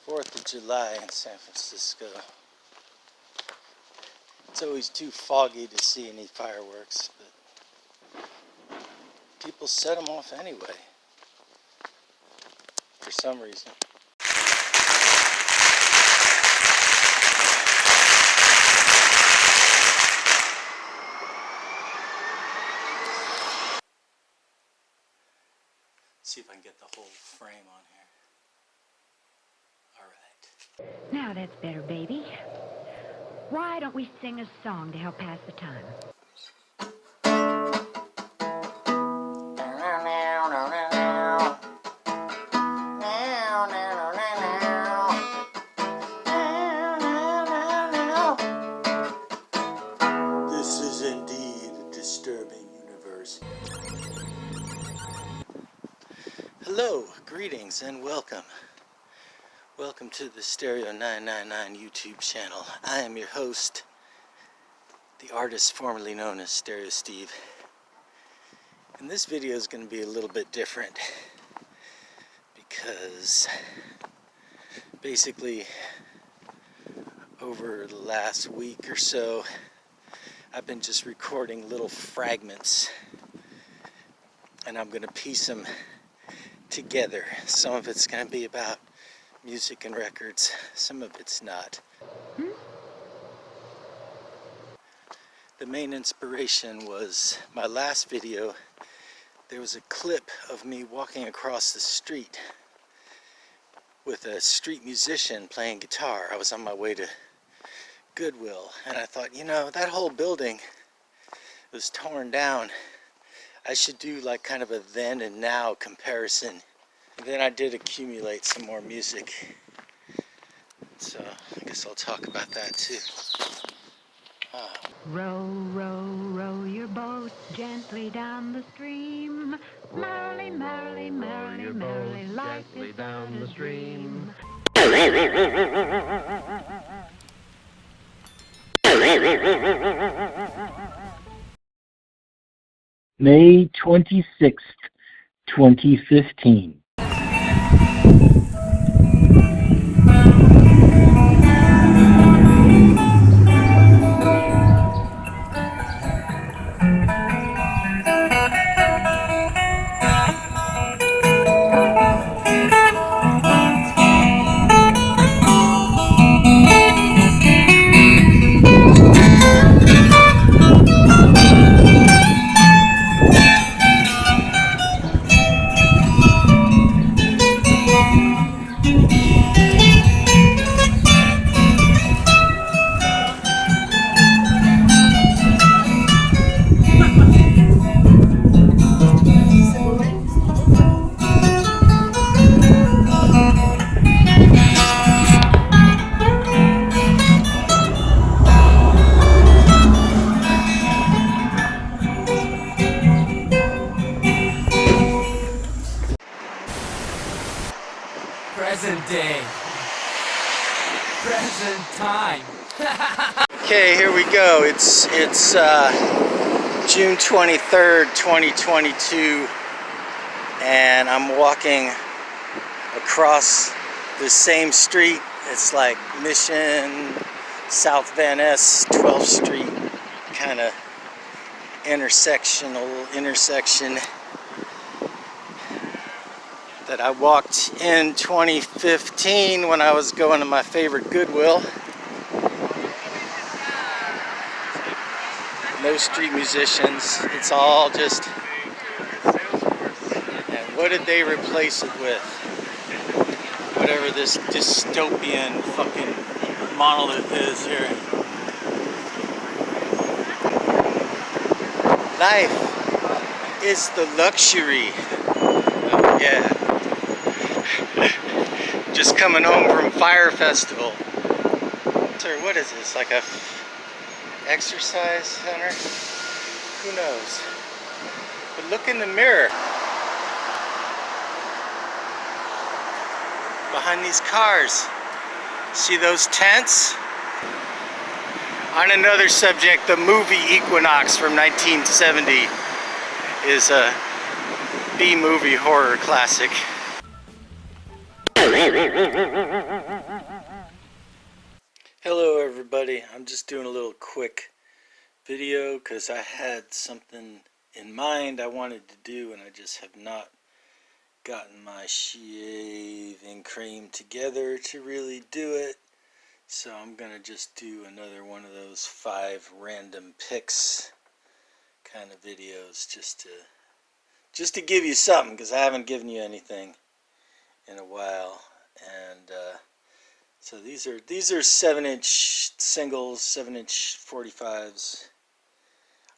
4th of July in San Francisco. It's always too foggy to see any fireworks, but people set them off anyway, for some reason. See if I can get the whole frame on here. All right. Now that's better, baby. Why don't we sing a song to help pass the time? This is indeed a disturbing universe. Hello, greetings, and welcome. Welcome to the Stereo 999 YouTube channel. I am your host, the artist formerly known as Stereo Steve. And this video is going to be a little bit different because basically over the last week or so I've been just recording little fragments, and I'm going to piece them together. Some of it's going to be about music and records, some of it's not. The main inspiration was my last video. There was a clip of me walking across the street with a street musician playing guitar. I was on my way to Goodwill, and I thought, you know, that whole building was torn down. I should do like kind of a then and now comparison. And then I did accumulate some more music, so I guess I'll talk about that too. Row, row, row your boat gently down the stream. Merrily, merrily, merrily, merrily, life is down the stream. May 26th, 2015. Present day. Present time. Okay, here we go. It's June 23rd, 2022, and I'm walking across the same street. It's like Mission, South Van Ness, 12th Street kind of intersection that I walked in 2015 when I was going to my favorite Goodwill. No street musicians, it's all just, and what did they replace it with? Whatever this dystopian fucking monolith is here. Life is the luxury. Oh, yeah. Just coming home from Fire Festival. Sir, what is this? Like a exercise center? Who knows? But look in the mirror. Behind these cars. See those tents? On another subject, the movie Equinox from 1970 is a B-movie horror classic. Hello everybody, I'm just doing a little quick video because I had something in mind I wanted to do and I just have not gotten my shaving cream together to really do it. So I'm gonna just do another one of those 5 random picks kind of videos just to give you something, because I haven't given you anything in a while. And so these are 7-inch singles, 7-inch 45s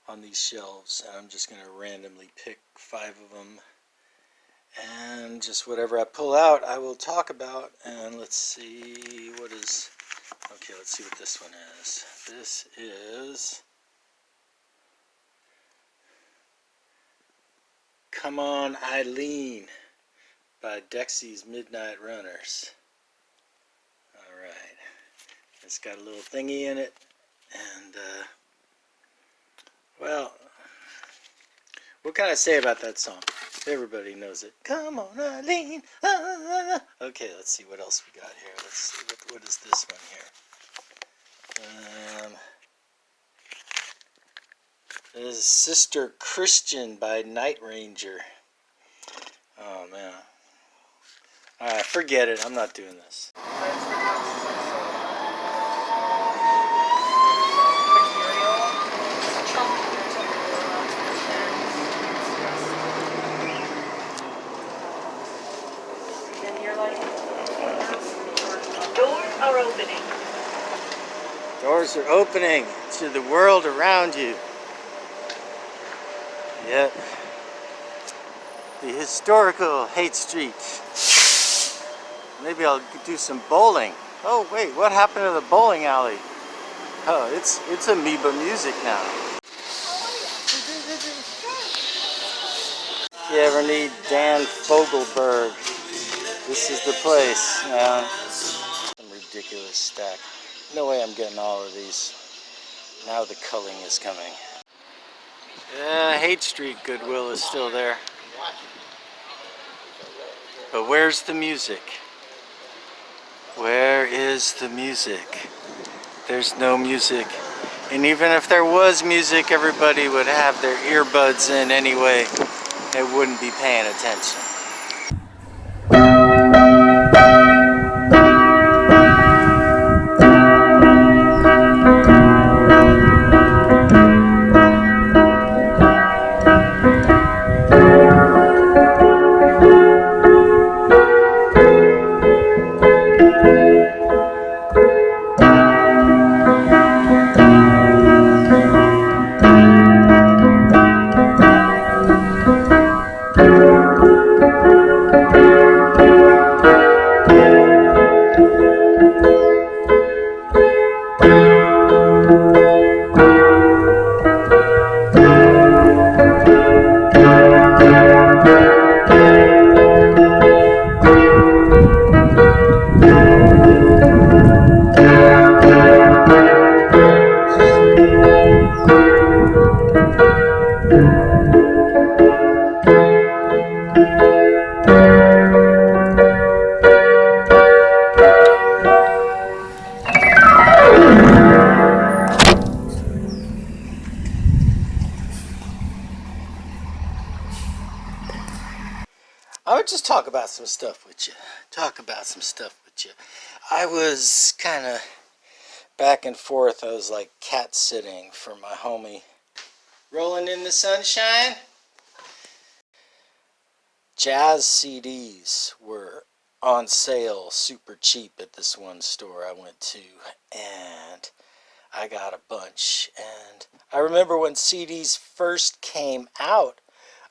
on these shelves, and I'm just going to randomly pick 5 of them, and just whatever I pull out I will talk about. And let's see what is, okay, let's see what this one is. This is Come On Eileen by Dexy's Midnight Runners. Alright, it's got a little thingy in it, and well, what can I say about that song? Everybody knows it. Come on, Eileen. Ah. Okay, let's see what else we got here. Let's see, what is this one here? This is Sister Christian by Night Ranger. Oh man. Alright, forget it. I'm not doing this. Doors are opening. Doors are opening to the world around you. Yep. The historical Haight Street. Maybe I'll do some bowling. Oh wait, what happened to the bowling alley? Oh, it's amoeba music now. If you ever need Dan Fogelberg, this is the place. Some ridiculous stack. No way I'm getting all of these. Now the culling is coming. Yeah, Haight Street Goodwill is still there. But where's the music? Where is the music? There's no music. And even if there was music, everybody would have their earbuds in anyway. They wouldn't be paying attention. I would just talk about some stuff with you. I was kind of back and forth. I was like cat sitting for my homie. Rolling in the sunshine. Jazz CDs were on sale super cheap at this one store I went to, and I got a bunch. And I remember when CDs first came out,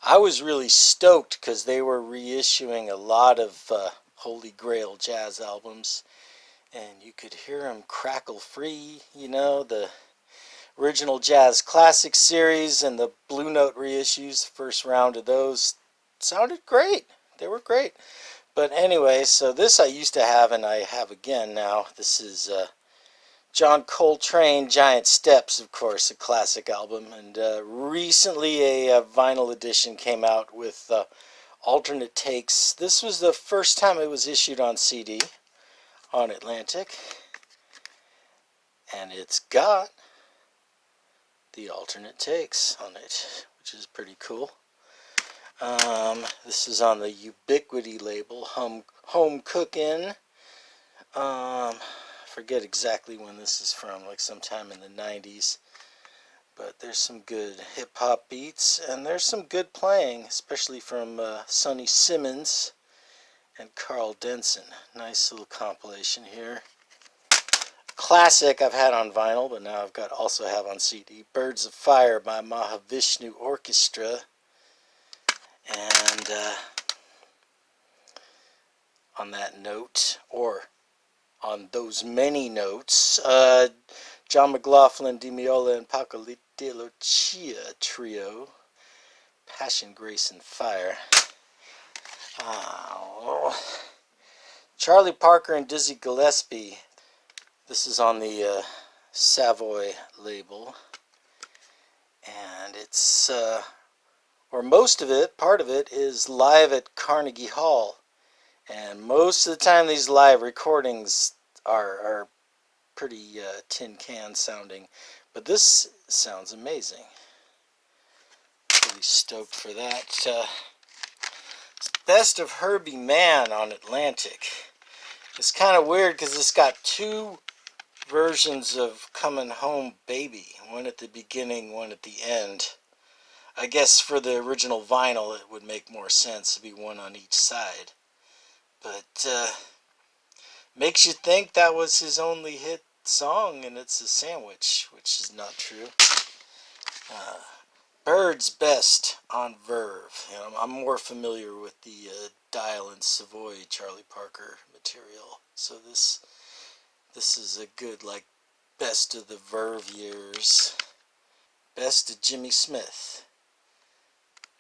I was really stoked because they were reissuing a lot of Holy Grail jazz albums, and you could hear them crackle free, you know, the original Jazz Classic series and the Blue Note reissues, the first round of those sounded great. They were great. But anyway, so this I used to have, and I have again now. This is John Coltrane, Giant Steps, of course, a classic album. And recently a vinyl edition came out with alternate takes. This was the first time it was issued on CD on Atlantic. and it's got the alternate takes on it, which is pretty cool. This is on the Ubiquity label, Home Cookin'. Forget exactly when this is from, like sometime in the 90s. But there's some good hip-hop beats, and there's some good playing, especially from Sonny Simmons and Carl Denson. Nice little compilation here. Classic I've had on vinyl, but now I've also have on CD. Birds of Fire by Mahavishnu Orchestra. And on that note, or on those many notes, John McLaughlin, DiMeola, and Paco de Lucia trio, Passion, Grace, and Fire. Charlie Parker and Dizzy Gillespie. This is on the Savoy label, and it's or most of it, part of it, is live at Carnegie Hall. And most of the time these live recordings are pretty tin can sounding, but this sounds amazing. Really stoked for that. Best of Herbie Mann on Atlantic. It's kind of weird because it's got two versions of Coming Home Baby, one at the beginning, one at the end. I guess for the original vinyl it would make more sense to be one on each side, but makes you think that was his only hit song and it's a sandwich, which is not true. Bird's Best on Verve. You know, I'm more familiar with the Dial and Savoy Charlie Parker material, so this is a good, like, best of the Verve years. Best of Jimmy Smith.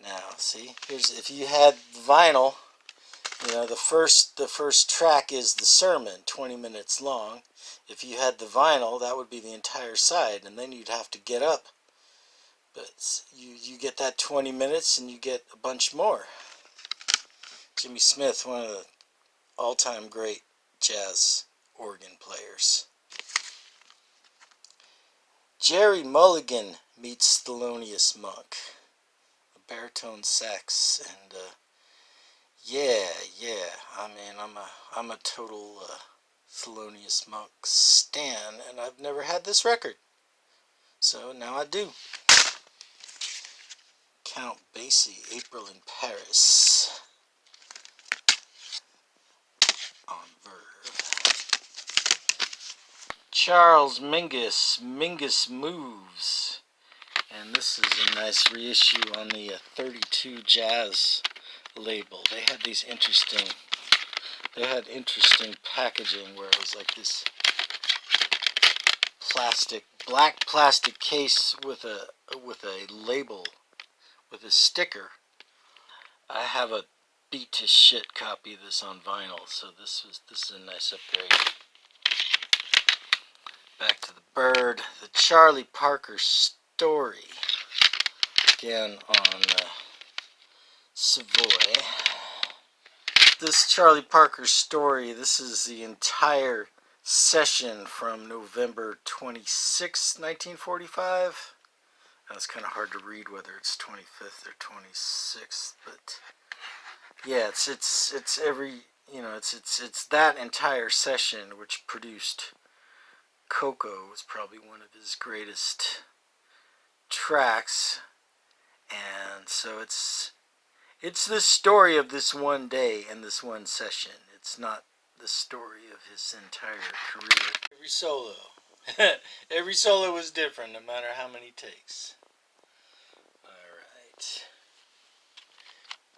Now, see, here's, if you had vinyl, you know, the first track is the sermon, 20 minutes long. If you had the vinyl, that would be the entire side, and then you'd have to get up. But you get that 20 minutes, and you get a bunch more. Jimmy Smith, one of the all-time great jazz organ players. Jerry Mulligan meets Thelonious Monk. A baritone sax, and yeah. I mean, I'm a total Thelonious Monk stan, and I've never had this record, so now I do. Count Basie, April in Paris, on Verve. Charles Mingus, Mingus Moves, and this is a nice reissue on the 32 Jazz label. They had these interesting packaging where it was like this black plastic case with a label, with a sticker. I have a beat to shit copy of this on vinyl, so this is a nice upgrade. Back to the Bird, the Charlie Parker Story, again on Savoy. This Charlie Parker Story, this is the entire session from November 26, 1945. It's kind of hard to read whether it's 25th or 26th, but yeah, it's every, you know, it's that entire session which produced Coco. Was probably one of his greatest tracks, and so it's the story of this one day and this one session. It's not the story of his entire career. Every solo was different, no matter how many takes. Alright.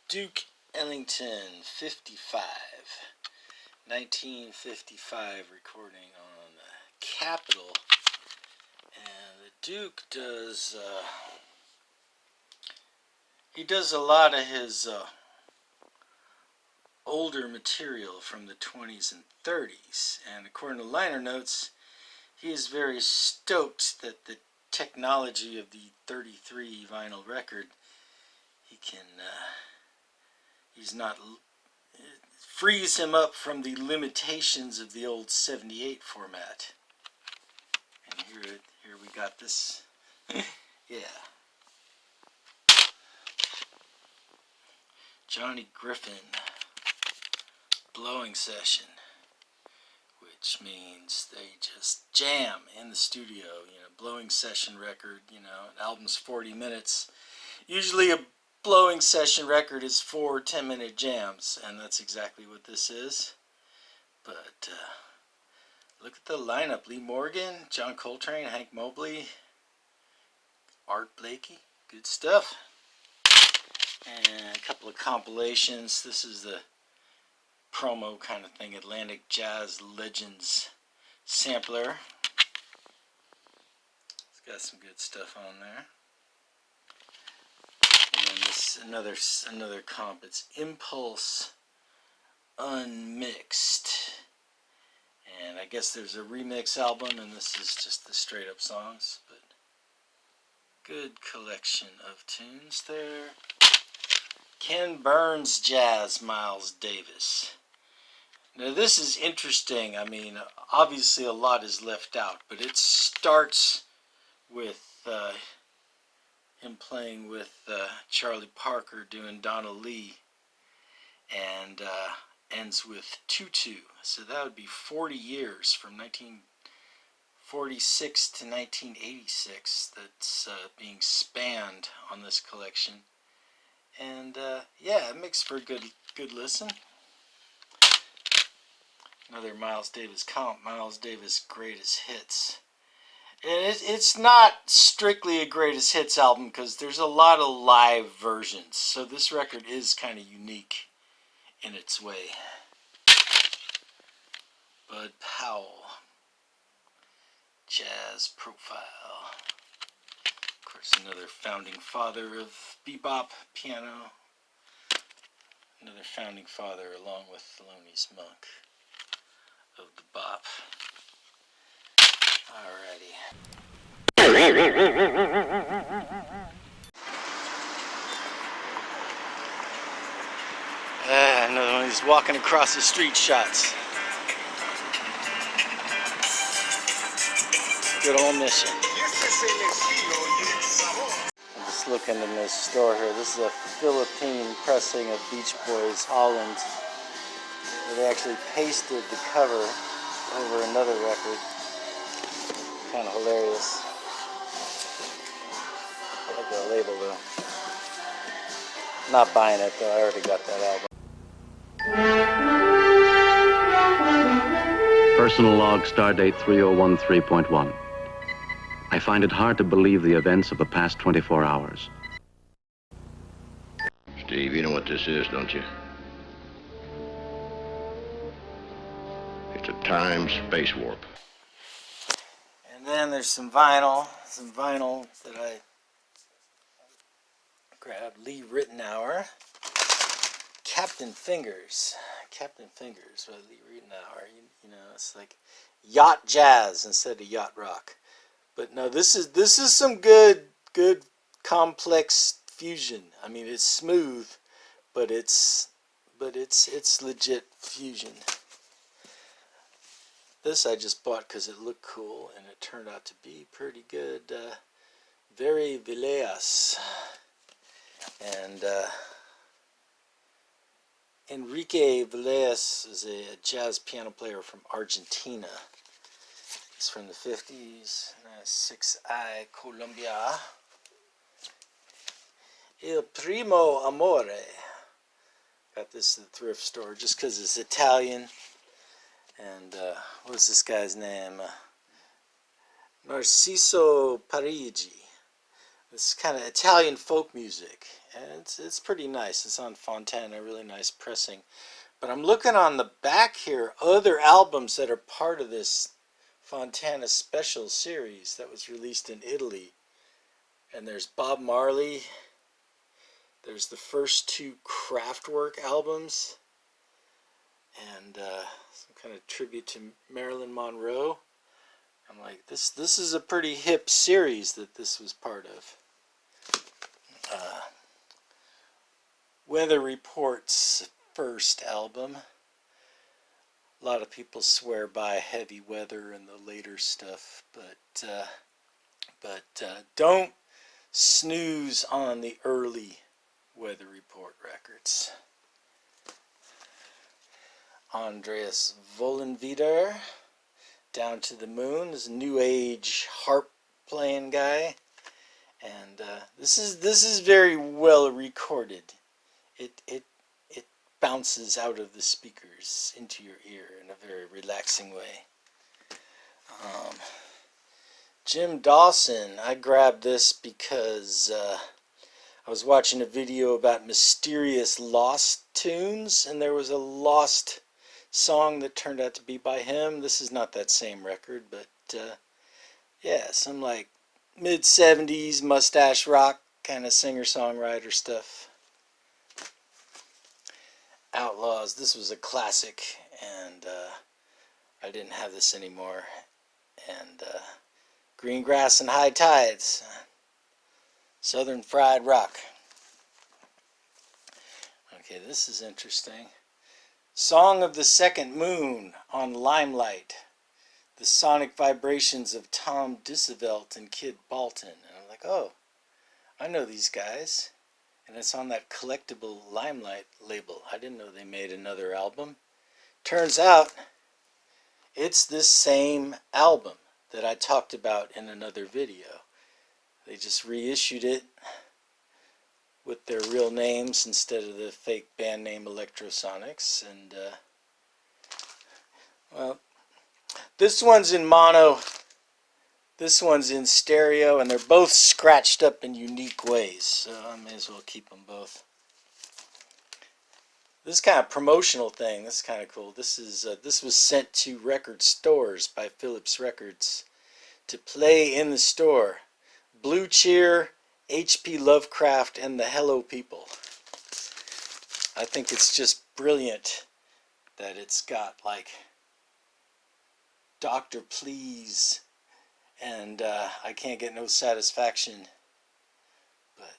Duke Ellington, 55. 1955 recording on Capitol. And the Duke does, he does a lot of his older material from the 20s and 30s. And according to liner notes, he is very stoked that the technology of the 33 vinyl record, it frees him up from the limitations of the old 78 format. Here we got this. Yeah. Johnny Griffin, blowing session, which means they just jam in the studio. Blowing session record, an album's 40 minutes. Usually a blowing session record is 4 10-minute jams, and that's exactly what this is. But look at the lineup. Lee Morgan, John Coltrane, Hank Mobley, Art Blakey. Good stuff. And a couple of compilations. This is the promo kind of thing. Atlantic Jazz Legends sampler. It's got some good stuff on there. And then this another comp. It's Impulse Unmixed. And I guess there's a remix album, and this is just the straight up songs. But good collection of tunes there. Ken Burns Jazz, Miles Davis. Now this is interesting. I mean, obviously a lot is left out, but it starts with him playing with Charlie Parker doing Donna Lee, and ends with Tutu. So that would be 40 years from 1946 to 1986 that's being spanned on this collection. And yeah, it makes for a good listen. Another Miles Davis comp, Miles Davis Greatest Hits. And it's not strictly a Greatest Hits album because there's a lot of live versions. So this record is kind of unique in its way. Bud Powell, Jazz Profile. Of course, another founding father of bebop piano. Another founding father along with Thelonious Monk of the bop. Alrighty. Another one of these walking across the street shots. Good old Mission. I'm just looking in this store here. This is a Philippine pressing of Beach Boys Holland. Where they actually pasted the cover over another record. Kind of hilarious. I like the label though. Not buying it though. I already got that album. Personal log, stardate 3013.1. I find it hard to believe the events of the past 24 hours. Steve, you know what this is, don't you? It's a time-space warp. And then there's some vinyl that I grabbed. Lee Ritenour. Captain Fingers by Lee Ritenour. You know, it's like yacht jazz instead of yacht rock. But no, this is some good complex fusion. I mean, it's smooth, but it's legit fusion. This I just bought because it looked cool, and it turned out to be pretty good. Very Villegas. And Enrique Villegas is a jazz piano player from Argentina. He's from the 50s. 6I Colombia. Il Primo Amore. Got this at the thrift store just because it's Italian. And what's this guy's name? Narciso Parigi. This is kind of Italian folk music, and it's pretty nice. It's on Fontana, really nice pressing. But I'm looking on the back here, other albums that are part of this Fontana Special series that was released in Italy. And there's Bob Marley. There's the first 2 Kraftwerk albums. And some kind of tribute to Marilyn Monroe. I'm like, this is a pretty hip series that this was part of. Weather Report's first album. A lot of people swear by heavy weather and the later stuff, but don't snooze on the early weather report records. Andreas Vollenweider, Down to the Moon, is a new age harp playing guy, and this is very well recorded. It bounces out of the speakers into your ear in a very relaxing way. Jim Dawson, I grabbed this because I was watching a video about mysterious lost tunes, and there was a lost song that turned out to be by him. This is not that same record, but yeah, some like mid-70s mustache rock kind of singer-songwriter stuff. Outlaws, this was a classic, and I didn't have this anymore. And Green Grass and High Tides, Southern Fried Rock. Okay, this is interesting. Song of the Second Moon on Limelight, the sonic vibrations of Tom Disavelt and Kid Balton. And I'm like, oh, I know these guys. And it's on that collectible Limelight label. I didn't know they made another album. Turns out, it's this same album that I talked about in another video. They just reissued it with their real names instead of the fake band name Electrosonics. And, well, this one's in mono, this one's in stereo, and they're both scratched up in unique ways, so I may as well keep them both. This kind of promotional thing, this is kind of cool. This was sent to record stores by Philips Records to play in the store. Blue Cheer, H.P. Lovecraft, and the Hello People. I think it's just brilliant that it's got like Dr. Please and I Can't Get No Satisfaction. But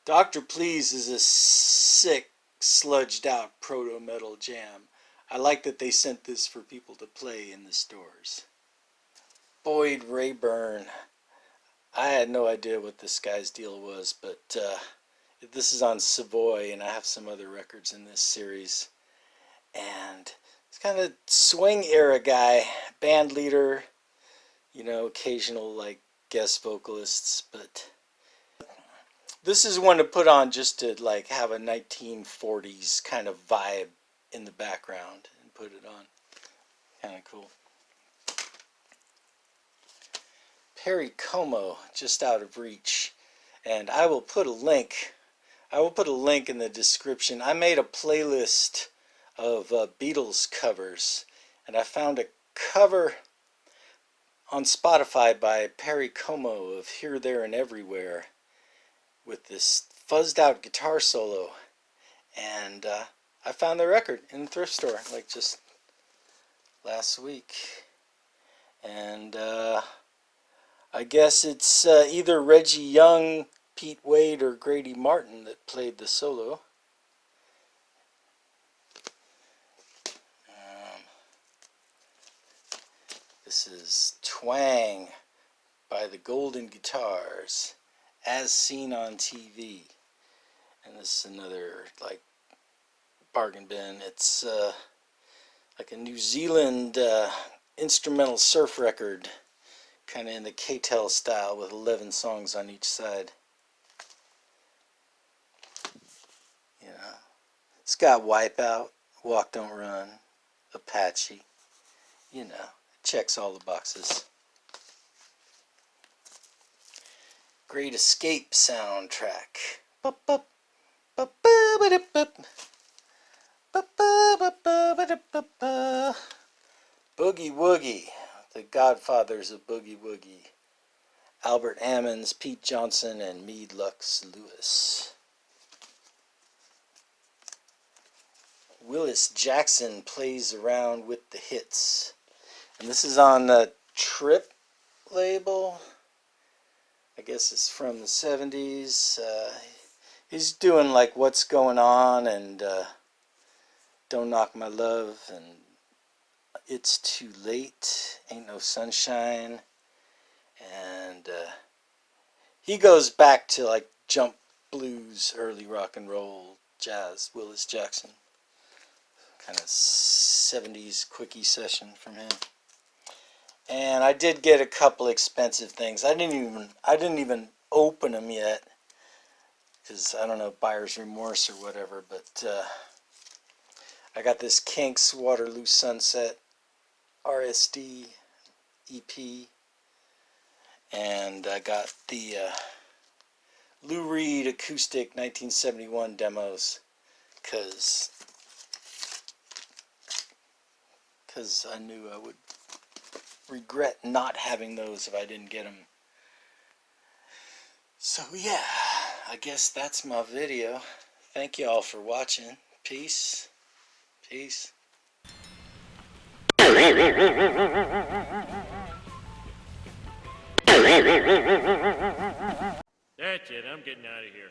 Dr. Please is a sick, sludged out proto-metal jam. I like that they sent this for people to play in the stores. Boyd Rayburn. I had no idea what this guy's deal was, but this is on Savoy, and I have some other records in this series. And it's kind of swing era guy, band leader, you know, occasional like guest vocalists, but this is one to put on just to like have a 1940s kind of vibe in the background and put it on. Kind of cool. Perry Como, Just Out of Reach, and I will put a link in the description. I made a playlist of Beatles covers, and I found a cover on Spotify by Perry Como of Here, There, and Everywhere with this fuzzed out guitar solo, and I found the record in the thrift store like just last week, and I guess it's either Reggie Young, Pete Wade, or Grady Martin that played the solo. This is Twang by the Golden Guitars, As Seen on TV. And this is another like bargain bin. It's like a New Zealand instrumental surf record, kind of in the K-Tel style with 11 songs on each side. You know, it's got Wipeout, Walk Don't Run, Apache. You know, it checks all the boxes. Great Escape soundtrack. Boogie Woogie, the godfathers of Boogie Woogie. Albert Ammons, Pete Johnson, and Meade Lux Lewis. Willis Jackson Plays Around with the Hits. And this is on the Trip label. I guess it's from the 70s. He's doing like What's Going On and Don't Knock My Love and It's Too Late, Ain't No Sunshine, and he goes back to like jump blues, early rock and roll, jazz, Willis Jackson, kind of 70s quickie session from him. And I did get a couple expensive things. I didn't even open them yet, because I don't know, buyer's remorse or whatever. But I got this Kinks Waterloo Sunset RSD EP, and I got the Lou Reed acoustic 1971 demos, because I knew I would regret not having those if I didn't get them. So yeah, I guess that's my video. Thank you all for watching. Peace. Peace. That's it, I'm getting out of here.